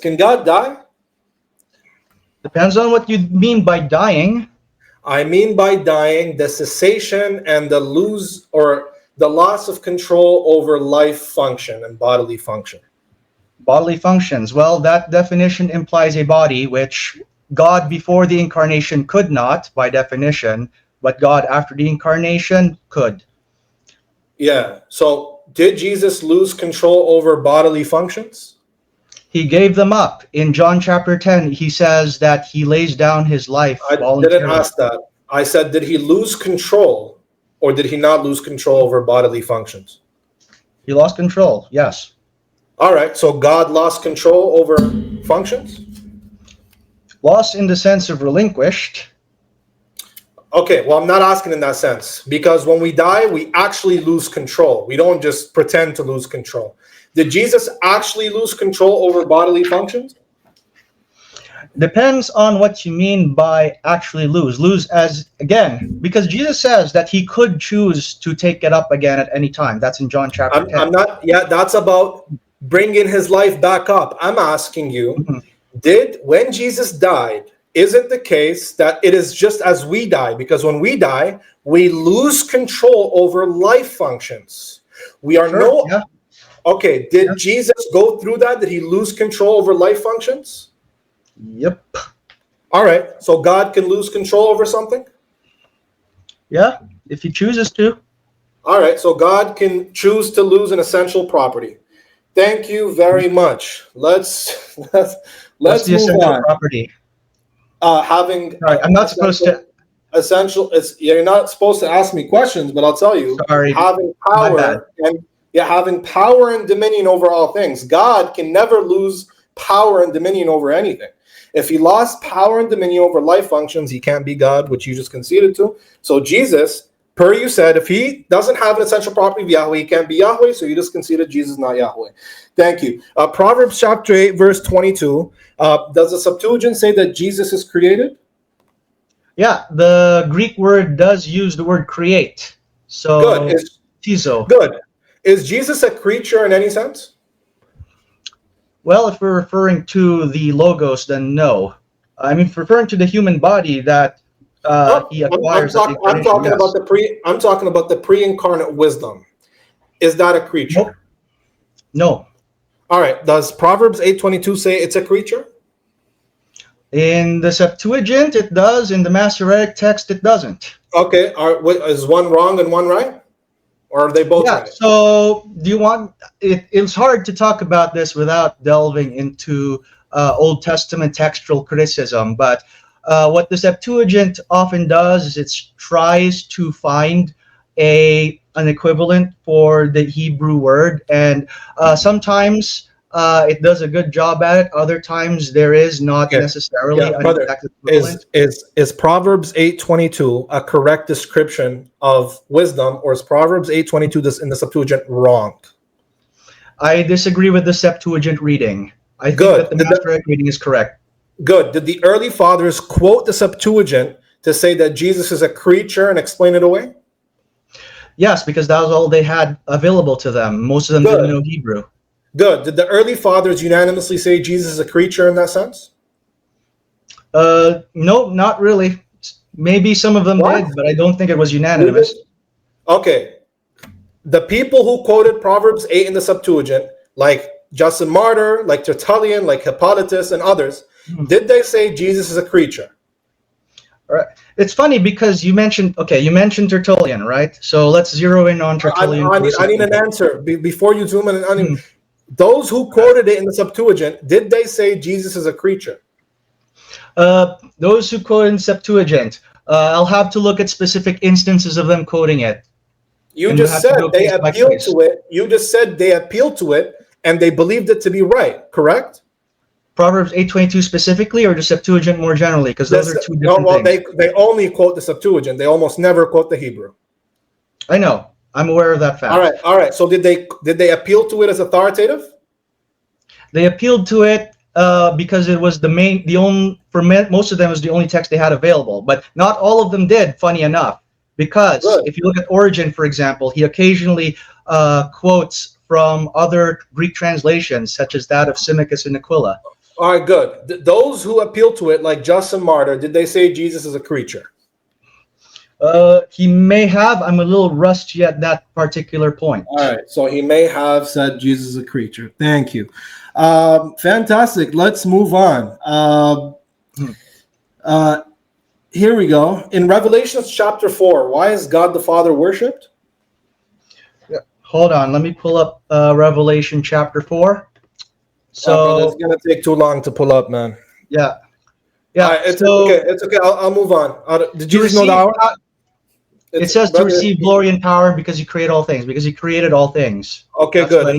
Can God die? Depends on what you mean by dying. I mean by dying the cessation and the loss of control over life function and bodily function. Bodily functions. Well, that definition implies a body, which God before the incarnation could not, by definition, but God after the incarnation could. Yeah. So did Jesus lose control over bodily functions? He gave them up. In John chapter 10, he says that he lays down his life I voluntarily. didn't ask that. I said, did he lose control or did he not lose control over bodily functions? He lost control, yes. All right. So God lost control over functions? Lost in the sense of relinquished. Okay, well, I'm not asking in that sense, because when we die, we actually lose control. We don't just pretend to lose control. Did Jesus actually lose control over bodily functions? Depends on what you mean by actually lose. Lose as, again, because Jesus says that he could choose to take it up again at any time. That's in John chapter 10. I'm not, yeah, that's about bringing his life back up. I'm asking you, when Jesus died, is it the case that it is just as we die? Because when we die, we lose control over life functions. We are Okay, did Jesus go through that? Did he lose control over life functions? Yep. All right, so God can lose control over something? Yeah, if he chooses to. All right, so God can choose to lose an essential property. Thank you very much. Let's What's the move essential on. property? Having Sorry, I'm not supposed to. Essential. You're not supposed to ask me questions, but I'll tell you. Sorry, having power having power and dominion over all things. God can never lose power and dominion over anything. If he lost power and dominion over life functions, he can't be God, which you just conceded to. So Jesus, per you said, if he doesn't have an essential property of Yahweh, he can't be Yahweh. So you just conceded Jesus not Yahweh. Thank you. Proverbs chapter 8, verse 22. Does the Septuagint say that Jesus is created? Yeah, the Greek word does use the word create. So good. Tizo. Good. Is Jesus a creature in any sense? Well, if we're referring to the logos, then no. I mean, if referring to the human body that he acquires. I'm talking about the pre-incarnate wisdom. Is that a creature? Nope. No. All right. Does Proverbs 8:22 say it's a creature? In the Septuagint, it does. In the Masoretic text, it doesn't. Okay. Is one wrong and one right? Or are they both right? So do you want it's hard to talk about this without delving into Old Testament textual criticism, but what the Septuagint often does is it tries to find an equivalent for the Hebrew word, and sometimes it does a good job at it. Other times there is not necessarily an exact equivalent. Is Proverbs 8:22 a correct description of wisdom, or is Proverbs 8:22 in the Septuagint wrong? I disagree with the Septuagint reading. I think that the Masoretic reading is correct. Good. Did the early fathers quote the Septuagint to say that Jesus is a creature and explain it away? Yes, because that was all they had available to them. Most of them didn't know Hebrew. Good. Did the early fathers unanimously say Jesus is a creature in that sense? No, not really. Maybe some of them did, but I don't think it was unanimous. Okay. The people who quoted Proverbs 8 in the Septuagint, like Justin Martyr, like Tertullian, like Hippolytus, and others, did they say Jesus is a creature? All right. It's funny because you mentioned Tertullian, right? So let's zero in on Tertullian. I need an answer before you zoom in. Those who quoted it in the Septuagint, did they say Jesus is a creature? Those who quote in Septuagint, I'll have to look at specific instances of them quoting it. You just said they appealed to it. You just said they appealed to it and they believed it to be right, correct? Proverbs 8:22 specifically, or the Septuagint more generally? Because those are two different things. They only quote the Septuagint. They almost never quote the Hebrew. I know. I'm aware of that fact. All right. So did they appeal to it as authoritative? They appealed to it because it was for most of them, it was the only text they had available. But not all of them did, funny enough. Because if you look at Origen, for example, he occasionally quotes from other Greek translations, such as that of Symmachus and Aquila. All right, good. Those who appeal to it, like Justin Martyr, did they say Jesus is a creature? He may have. I'm a little rusty at that particular point. All right, so he may have said Jesus is a creature. Thank you. Fantastic. Let's move on. Here we go. In Revelation chapter 4, why is God the Father worshipped? Hold on. Let me pull up Revelation chapter 4. So it's going to take too long to pull up, man. Yeah. All right, it's okay. I'll move on. Did you Jesus know the hour? It says to receive glory and power because he created all things, because he created all things. Okay, that's good. In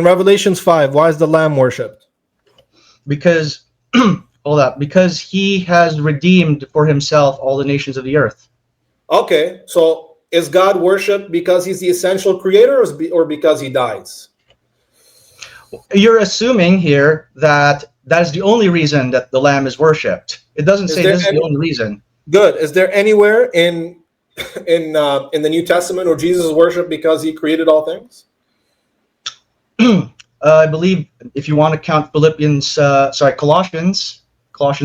Revelations 5, why is the Lamb worshipped? Because hold up, because he has redeemed for himself all the nations of the earth. Okay, so is God worshipped because he's the essential creator, or because he dies? You're assuming here that is the only reason that the Lamb is worshipped. It doesn't say this is the only reason. Good. Is there anywhere in the New Testament where Jesus is worshipped because he created all things? I believe if you want to count Colossians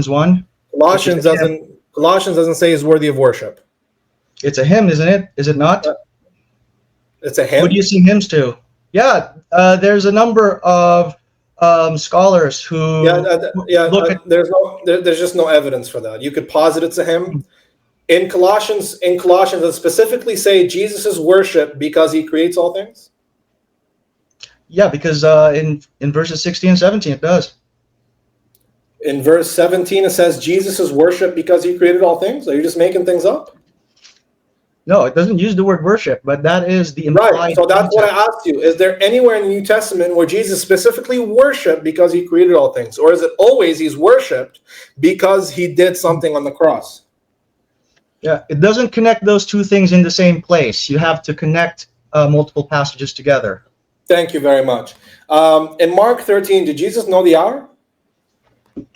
1. Colossians doesn't say he's worthy of worship. It's a hymn, isn't it? Is it not? It's a hymn. Who do you sing hymns to? Yeah, there's a number of scholars who there's just no evidence for that. You could posit it's a hymn. In Colossians, it specifically say Jesus is worshipped because he creates all things. Yeah, because in verses 16 and 17 it does. In verse 17 it says Jesus is worshipped because he created all things. Are you just making things up? No, it doesn't use the word worship, but that is the implied. Right. So that's what I asked you. Is there anywhere in the New Testament where Jesus specifically worshipped because he created all things, or is it always he's worshipped because he did something on the cross? Yeah, it doesn't connect those two things in the same place. You have to connect multiple passages together. Thank you very much. In Mark 13, did Jesus know the hour?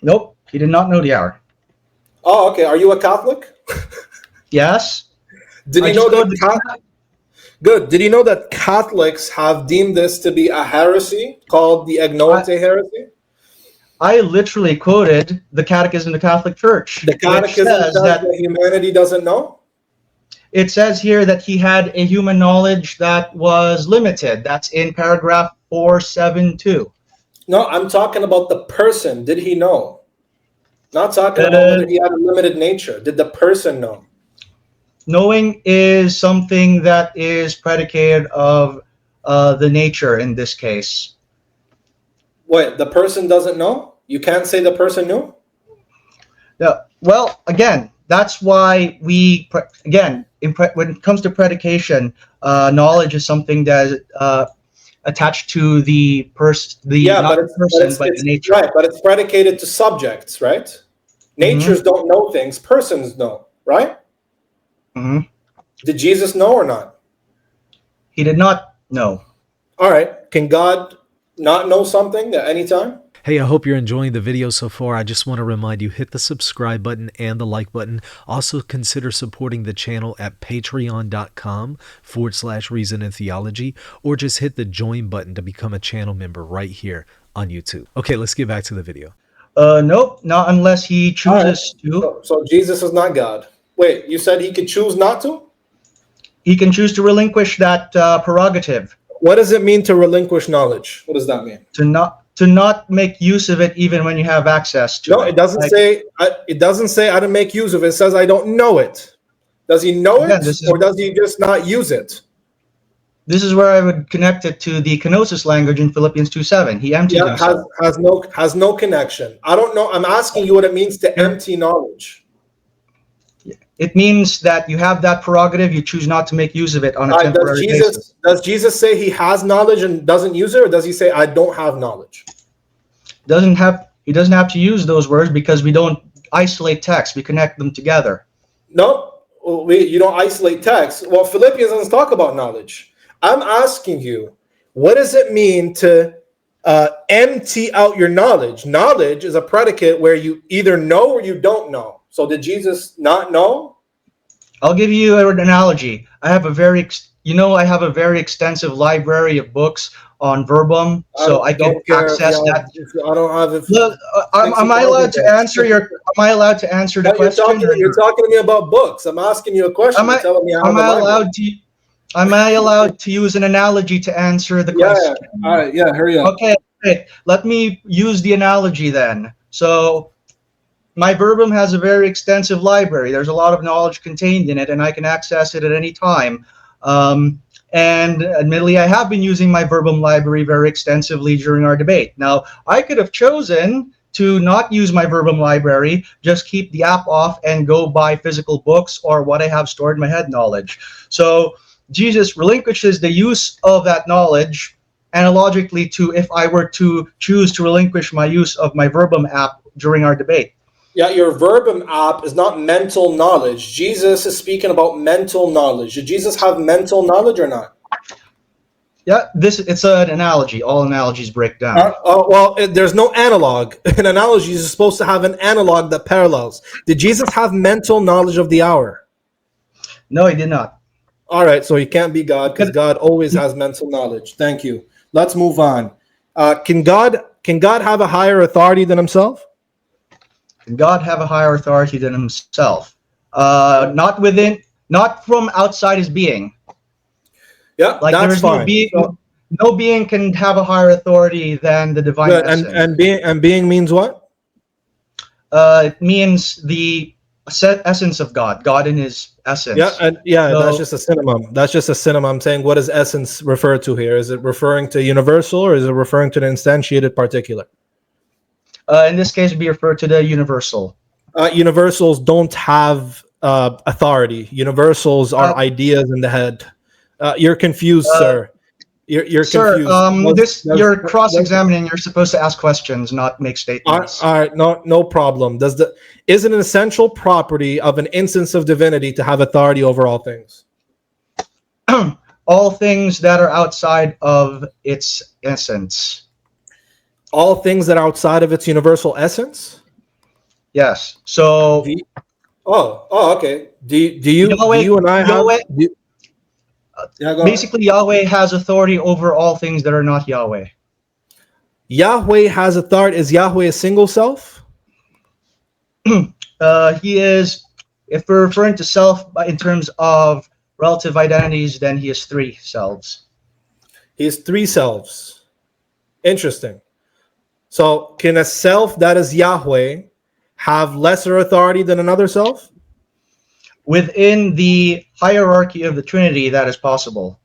Nope, he did not know the hour. Oh, okay. Are you a Catholic? Yes. Did you know that? Good. Did you know that Catholics have deemed this to be a heresy called the Agnoite heresy? I literally quoted the Catechism of the Catholic Church. The Catechism says that humanity doesn't know? It says here that he had a human knowledge that was limited. That's in paragraph 472. No, I'm talking about the person. Did he know? Not talking about whether he had a limited nature. Did the person know? Knowing is something that is predicated of the nature in this case. Wait, the person doesn't know? You can't say the person knew? Yeah. Well, again, that's why when it comes to predication, knowledge is something that is attached to the person, but the nature. Right, but it's predicated to subjects, right? Natures don't know things, persons know, right? Mm-hmm. Did Jesus know or not? He did not know. All right. Can God not know something at any time? Hey, I hope you're enjoying the video so far. I just want to remind you, hit the subscribe button and the like button. Also consider supporting the channel at patreon.com/reason and theology, or just hit the join button to become a channel member right here on YouTube. Okay, let's get back to the video. Nope, not unless he chooses to. So Jesus is not God. Wait, you said he could choose not to? He can choose to relinquish that prerogative. What does it mean to relinquish knowledge? What does that mean? To not make use of it even when you have access to it. No, it doesn't say. It doesn't say I don't make use of it. It says I don't know it. Does he know it, or does he just not use it? This is where I would connect it to the kenosis language in Philippians 2:7. He emptied himself. Has no connection. I don't know. I'm asking you what it means to empty knowledge. It means that you have that prerogative, you choose not to make use of it on a temporary basis. Does Jesus say he has knowledge and doesn't use it, or does he say I don't have knowledge? He doesn't have to use those words because we don't isolate text, we connect them together. No, you don't isolate text. Well, Philippians doesn't talk about knowledge. I'm asking you, what does it mean to empty out your knowledge? Knowledge is a predicate where you either know or you don't know. So did Jesus not know? I'll give you an analogy. I have a very, I have a very extensive library of books on verbum, I so I could don't care if you access have. that. I don't have Look, am I 60,000 allowed to books. answer your? Am I allowed to answer the But you're question talking. or You're not? talking to me about books. I'm asking you a question. Am You're I telling me I am have a I library. allowed to? Am I allowed to use an analogy to answer the Yeah. Yeah. question? All right. Yeah. Hurry up. Okay, okay. Let me use the analogy then. So my verbum has a very extensive library. There's a lot of knowledge contained in it, and I can access it at any time. And admittedly, I have been using my verbum library very extensively during our debate. Now, I could have chosen to not use my verbum library, just keep the app off and go buy physical books or what I have stored in my head knowledge. So Jesus relinquishes the use of that knowledge analogically to if I were to choose to relinquish my use of my verbum app during our debate. Yeah, your verbum app is not mental knowledge. Jesus is speaking about mental knowledge. Did Jesus have mental knowledge or not? Yeah, it's an analogy. All analogies break down. There's no analog. An analogy is supposed to have an analog that parallels. Did Jesus have mental knowledge of the hour? No, he did not. All right, so he can't be God because God always has mental knowledge. Thank you. Let's move on. Can God have a higher authority than himself? Can God have a higher authority than himself? Not from outside his being. Yeah, Like there that's is no fine. being. So, No being can have a higher authority than the divine good. essence. And being means what? It means the essence of God. God in His essence. That's just a synonym. That's just a synonym. I'm saying, what does essence refer to here? Is it referring to universal or is it referring to the instantiated particular? In this case, would be referred to the universal. Universals don't have authority. Universals are ideas in the head. You're confused, sir. You're Sir, confused. You're cross-examining. You're supposed to ask questions, not make statements. All right, no problem. Is it an essential property of an instance of divinity to have authority over all things? All things that are outside of its essence. All things that are outside of its universal essence? Yes. So. Okay. Do you and I Yahweh, have? Go basically, ahead. Yahweh has authority over all things that are not Yahweh. Yahweh has authority. Is Yahweh a single self? He is, if we're referring to self in terms of relative identities, then he is three selves. He has three selves. Interesting. So can a self that is Yahweh have lesser authority than another self? Within the hierarchy of the Trinity, that is possible.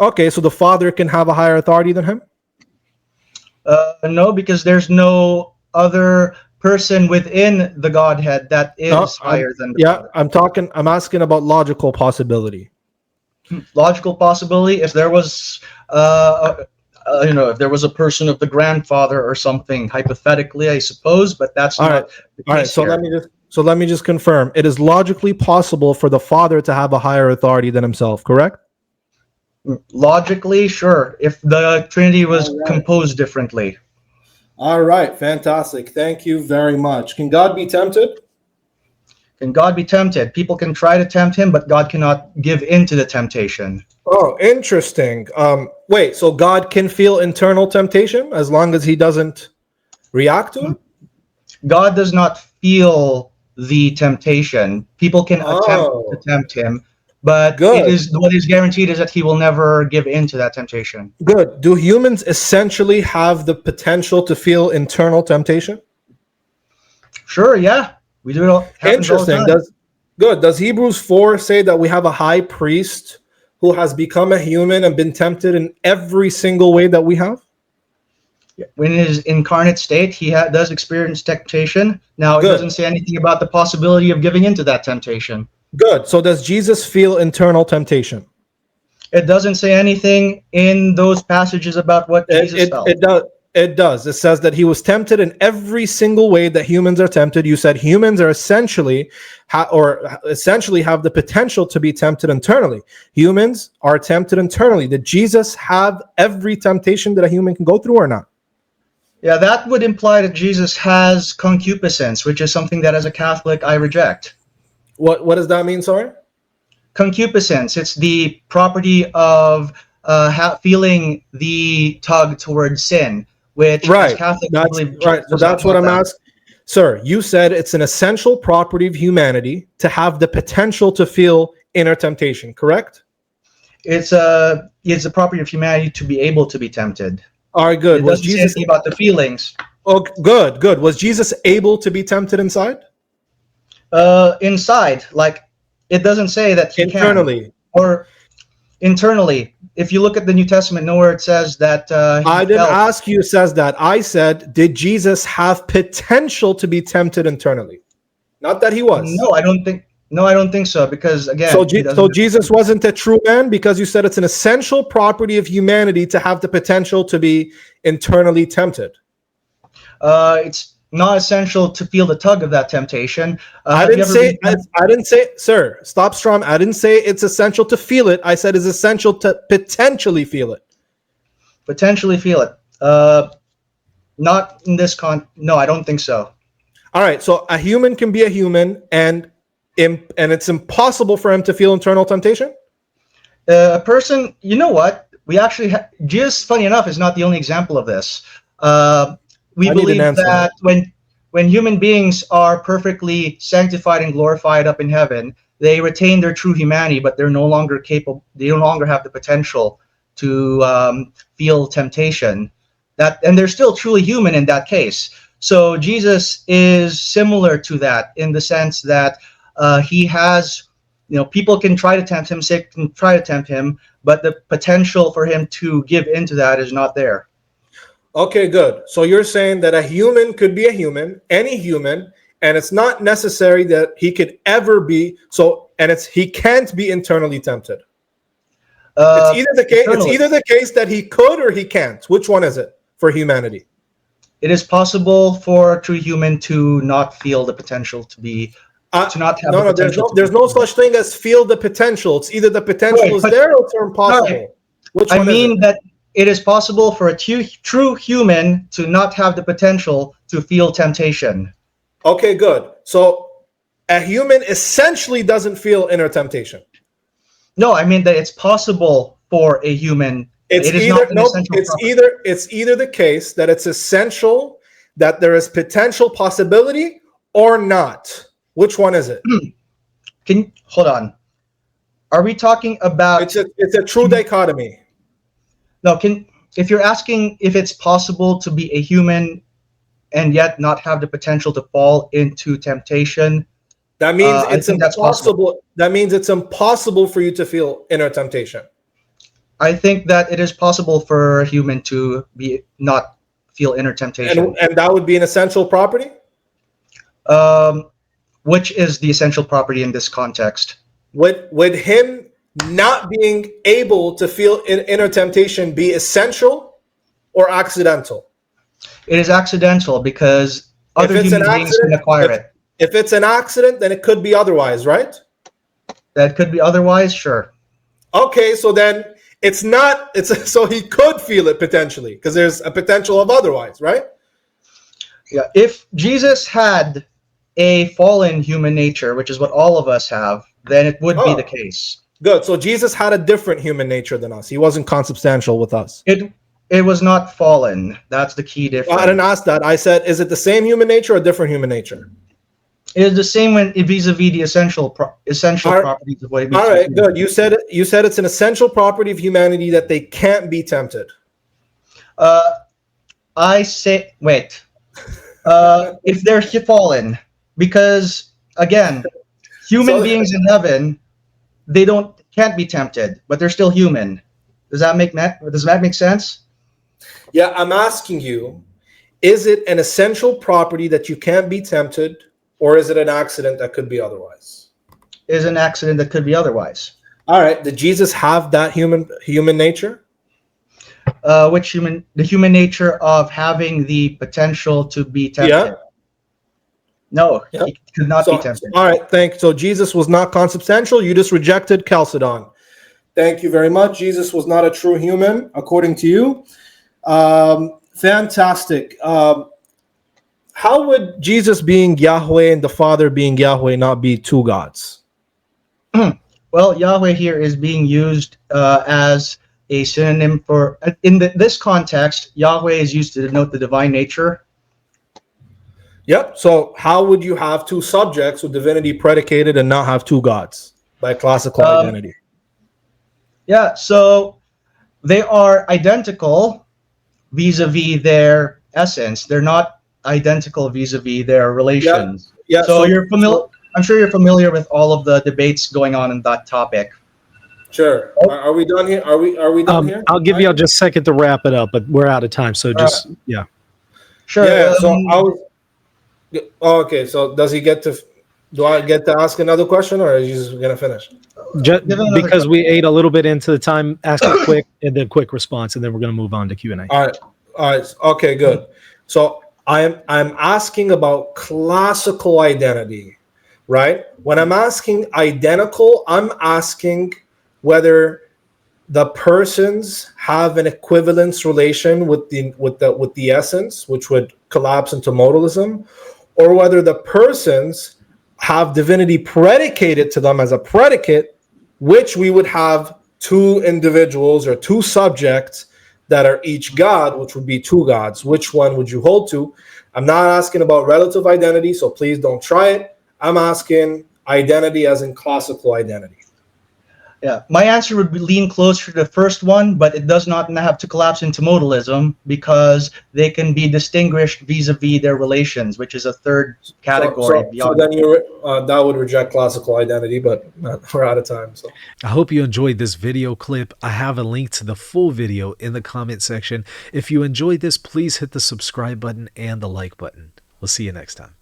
Okay, so the Father can have a higher authority than him? No, because there's no other person within the Godhead that is higher than the Father. I'm asking about logical possibility. Logical possibility, if there was if there was a person of the grandfather or something, hypothetically, I suppose, but that's not the case here. So let me just confirm. It is logically possible for the Father to have a higher authority than himself, correct? Logically, sure. If the Trinity was composed differently. All right, fantastic. Thank you very much. Can God be tempted? Can God be tempted? People can try to tempt him, but God cannot give in to the temptation. Oh, interesting. Wait, so God can feel internal temptation as long as he doesn't react to it? God does not feel the temptation. People can attempt to tempt him, but what is guaranteed is that he will never give in to that temptation. Good. Do humans essentially have the potential to feel internal temptation? Sure, yeah. We do it. Interesting. Does Hebrews 4 say that we have a high priest who has become a human and been tempted in every single way that we have? In his incarnate state, he does experience temptation. Now, it doesn't say anything about the possibility of giving into that temptation. Good. So does Jesus feel internal temptation? It doesn't say anything in those passages about what Jesus felt. It does. It says that he was tempted in every single way that humans are tempted. You said humans are essentially have the potential to be tempted internally. Humans are tempted internally. Did Jesus have every temptation that a human can go through or not? Yeah, that would imply that Jesus has concupiscence, which is something that as a Catholic I reject. What does that mean, sorry? concupiscence. It's the property of feeling the tug towards sin, which as Right. Catholics we That's believe right. So was not that's what about I'm that. asking. Sir, you said it's an essential property of humanity to have the potential to feel inner temptation, correct? It's a property of humanity to be able to be tempted. All right, good. It Was doesn't say Jesus anything about the feelings. Oh, good, good. Was Jesus able to be tempted inside? Inside, like it doesn't say that he can, Internally. or internally. If you look at the New Testament, nowhere it says that he I didn't felt. ask you says that. I said, did Jesus have potential to be tempted internally? Not that he was. No, I don't think. No, I don't think so. Because So, again, he doesn't. so Jesus wasn't a true man because you said it's an essential property of humanity to have the potential to be internally tempted. It's not essential to feel the tug of that temptation. I Have you didn't ever say. been? I didn't say, sir. Stop, Strom. I didn't say it's essential to feel it. I said it's essential to potentially feel it. Potentially feel it. Not in this No, I don't think so. All right. So a human can be a human, and it's impossible for him to feel internal temptation. A person, you know what? We actually, Jesus, funny enough, is not the only example of this. We I need an believe answer. that when human beings are perfectly sanctified and glorified up in heaven, they retain their true humanity, but they're no longer capable. They no longer have the potential to feel temptation. And they're still truly human in that case. So Jesus is similar to that in the sense that he has, people can try to tempt him, Satan can try to tempt him, but the potential for him to give into that is not there. Okay, good. So you're saying that a human could be a human, any human, and it's not necessary that he could ever be so, and he can't be internally tempted. It's either the case. It's either the case that he could or he can't. Which one is it for humanity? It is possible for a true human to not feel the potential to be to not have the potential. There's no such thing as feel the potential. It's either the potential is there or it's impossible. Right. Which I one mean is it? that it is possible for a true human to not have the potential to feel temptation. Okay, good. So a human essentially doesn't feel inner temptation. No, I mean that it's possible for a human. It's either the case that it's essential that there is potential possibility or not. Which one is it? Hold on? Are we talking about? It's a true dichotomy. No, if you're asking if it's possible to be a human and yet not have the potential to fall into temptation, that means it's that's impossible. That means it's impossible for you to feel inner temptation. I think that it is possible for a human to not feel inner temptation. And that would be an essential property? Which is the essential property in this context? Would him not being able to feel inner temptation be essential or accidental? It is accidental because other human beings can acquire it. If it's an accident, then it could be otherwise, right? That could be otherwise, sure. Okay, so then it's not. So he could feel it potentially because there's a potential of otherwise, right? Yeah. If Jesus had a fallen human nature, which is what all of us have, then it would be the case. Good. So Jesus had a different human nature than us. He wasn't consubstantial with us. It was not fallen. That's the key difference. I didn't ask that. I said, is it the same human nature or a different human nature? It is the same when vis-a-vis the essential properties of what it means. All right, good. You said it's an essential property of humanity that they can't be tempted. I say, wait. If they're fallen, because again, human beings in heaven, they can't be tempted, but they're still human. Does that make sense? Yeah, I'm asking you, is it an essential property that you can't be tempted, or is it an accident that could be otherwise? It is an accident that could be otherwise. All right. Did Jesus have that human nature? Which human? The human nature of having the potential to be tempted. Yeah. No, he could not be tempted. All right, so Jesus was not consubstantial. You just rejected Chalcedon. Thank you very much. Jesus was not a true human, according to you. Fantastic. How would Jesus being Yahweh and the Father being Yahweh not be two gods? Well, Yahweh here is being used as a synonym for, this context, Yahweh is used to denote the divine nature. Yep. So how would you have two subjects with divinity predicated and not have two gods by classical identity? Yeah, so they are identical vis-a-vis their essence. They're not identical vis-a-vis their relations. Yeah. So you're familiar. I'm sure you're familiar with all of the debates going on in that topic. Sure. Are we done here? Are we done here? I'll give y'all just a second to wrap it up, but we're out of time. So just yeah. Sure. Yeah. So I was. Oh, okay. So does he get to? Do I get to ask another question, or are you just gonna finish? Just because we ate a little bit into the time, ask a quick and then quick response, and then we're gonna move on to Q&A. All right. Okay. Good. So I'm asking about classical identity, right? When I'm asking identical, I'm asking whether the persons have an equivalence relation with the essence, which would collapse into modalism, or whether the persons have divinity predicated to them as a predicate, which we would have two individuals or two subjects that are each God, which would be two gods. Which one would you hold to? I'm not asking about relative identity, so please don't try it. I'm asking identity as in classical identity. Yeah, my answer would lean closer to the first one, but it does not have to collapse into modalism because they can be distinguished vis-a-vis their relations, which is a third category beyond. So then that would reject classical identity, but we're out of time. So I hope you enjoyed this video clip. I have a link to the full video in the comment section. If you enjoyed this, please hit the subscribe button and the like button. We'll see you next time.